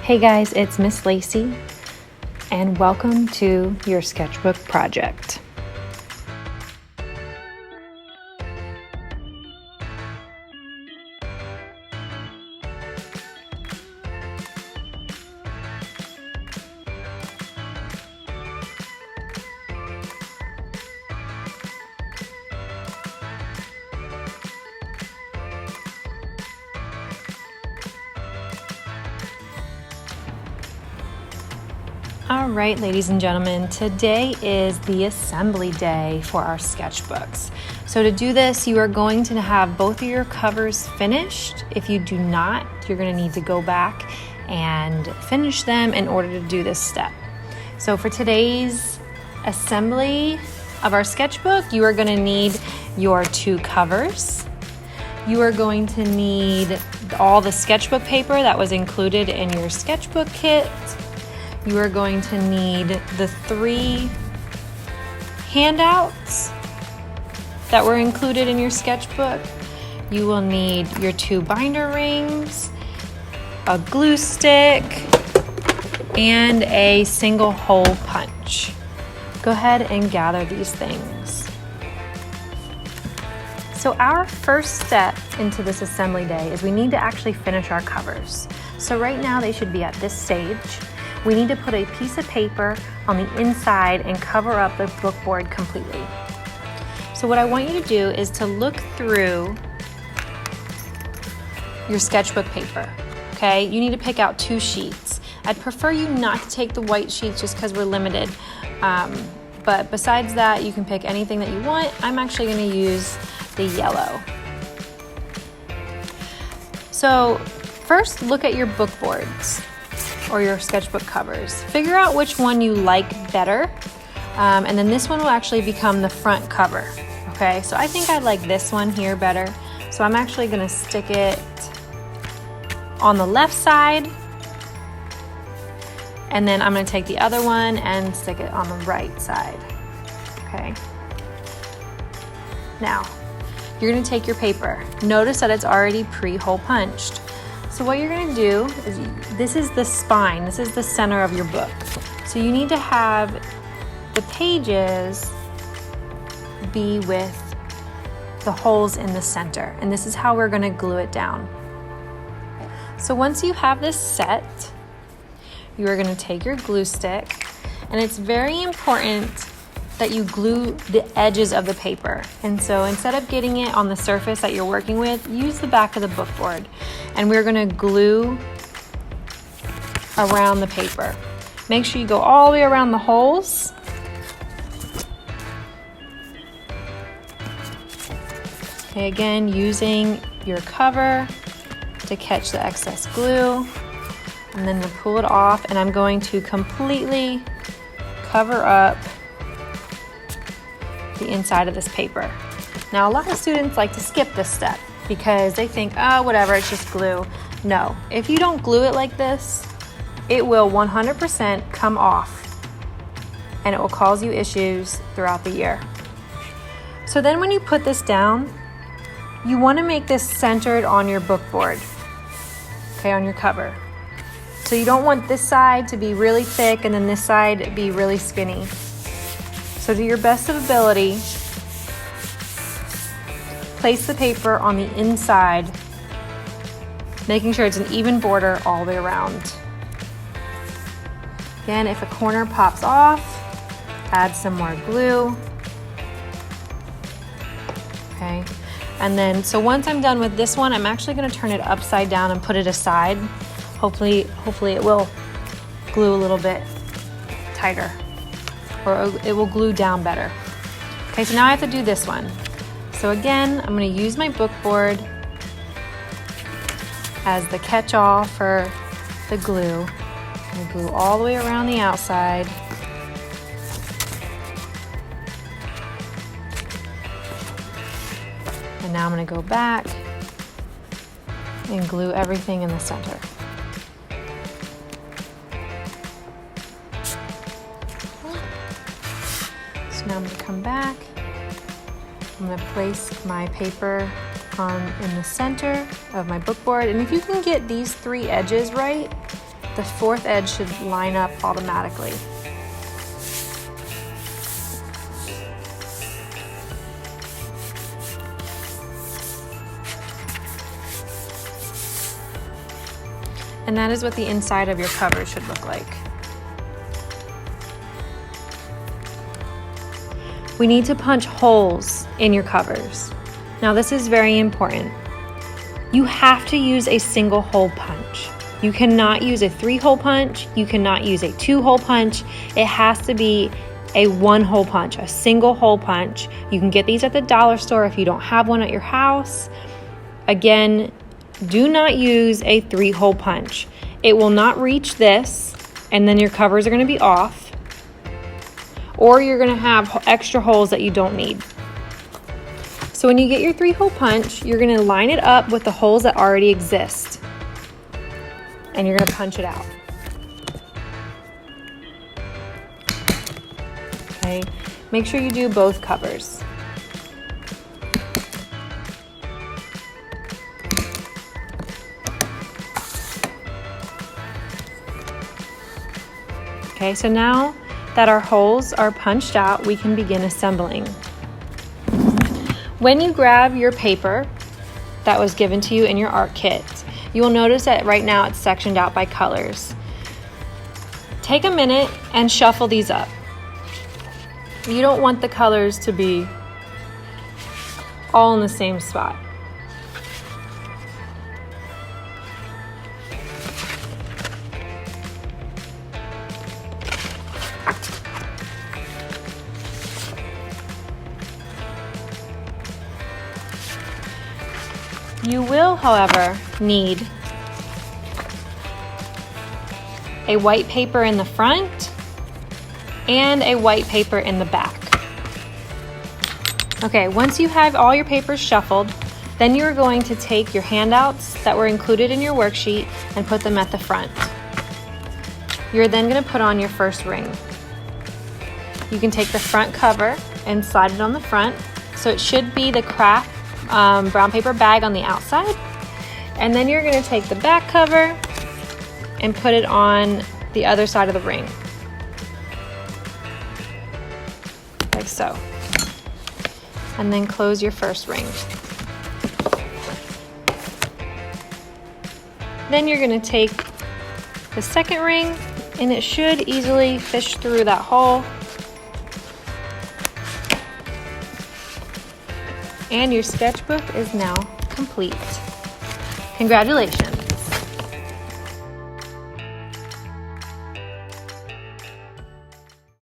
Hey guys, it's Miss Lacey, and welcome to your sketchbook project. All right, ladies and gentlemen, today is the assembly day for our sketchbooks. So to do this, you are going to have both of your covers finished. If you do not, you're going to need to go back and finish them in order to do this step. So for today's assembly of our sketchbook, you are going to need your two covers. You are going to need all the sketchbook paper that was included in your sketchbook kit. You are going to need the 3 handouts that were included in your sketchbook. You will need your 2 binder rings, a glue stick, and a single hole punch. Go ahead and gather these things. So our first step into this assembly day is we need to actually finish our covers. So right now they should be at this stage. We need to put a piece of paper on the inside and cover up the book board completely. So what I want you to do is to look through your sketchbook paper, okay? You need to pick out 2 sheets. I'd prefer you not to take the white sheets just because we're limited. But besides that, you can pick anything that you want. I'm actually gonna use the yellow. So first, look at your book boards or your sketchbook covers. Figure out which one you like better, and then this one will actually become the front cover, okay? So I think I like this one here better, so I'm actually gonna stick it on the left side, and then I'm gonna take the other one and stick it on the right side, okay? Now, you're gonna take your paper. Notice that it's already pre-hole punched. So what you're gonna do is, this is the spine, this is the center of your book. So you need to have the pages be with the holes in the center, and this is how we're gonna glue it down. So once you have this set, you are gonna take your glue stick, and it's very important that you glue the edges of the paper. And so instead of getting it on the surface that you're working with, use the back of the book board. And we're gonna glue around the paper. Make sure you go all the way around the holes. Okay, again, using your cover to catch the excess glue, and then to pull it off, and I'm going to completely cover up the inside of this paper. Now, a lot of students like to skip this step because they think, oh, whatever, it's just glue. No, if you don't glue it like this, it will 100% come off, and it will cause you issues throughout the year. So then when you put this down, you want to make this centered on your book board, okay, on your cover. So you don't want this side to be really thick and then this side be really skinny. So to your best of ability, place the paper on the inside, making sure it's an even border all the way around. Again, if a corner pops off, add some more glue. Okay, and then, so once I'm done with this one, I'm actually gonna turn it upside down and put it aside. Hopefully it will glue a little bit tighter, or it will glue down better. Okay, so now I have to do this one. So again, I'm gonna use my book board as the catch-all for the glue. I'm gonna glue all the way around the outside. And now I'm gonna go back and glue everything in the center. So now I'm gonna come back. I'm gonna place my paper in the center of my book board. And if you can get these 3 edges right, The fourth edge should line up automatically. And that is what the inside of your cover should look like. We need to punch holes in your covers. Now this is very important. You have to use a single hole punch. You cannot use a 3-hole punch. You cannot use a 2-hole punch. It has to be a 1-hole punch, a single hole punch. You can get these at the dollar store if you don't have one at your house. Again, do not use a 3-hole punch. It will not reach this, and then your covers are going to be off, or you're going to have extra holes that you don't need. So when you get your 3-hole punch, you're going to line it up with the holes that already exist, and you're going to punch it out. Okay, make sure you do both covers. Okay, so now that our holes are punched out, we can begin assembling. When you grab your paper that was given to you in your art kit, you will notice that right now it's sectioned out by colors. Take a minute and shuffle these up. You don't want the colors to be all in the same spot. You will, however, need a white paper in the front and a white paper in the back. Okay, once you have all your papers shuffled, then you are going to take your handouts that were included in your worksheet and put them at the front. You're then going to put on your first ring. You can take the front cover and slide it on the front, so it should be the craft brown paper bag on the outside, and then you're going to take the back cover and put it on the other side of the ring, like so, and then close your first ring. Then you're going to take the second ring, and it should easily fish through that hole. And your sketchbook is now complete. Congratulations!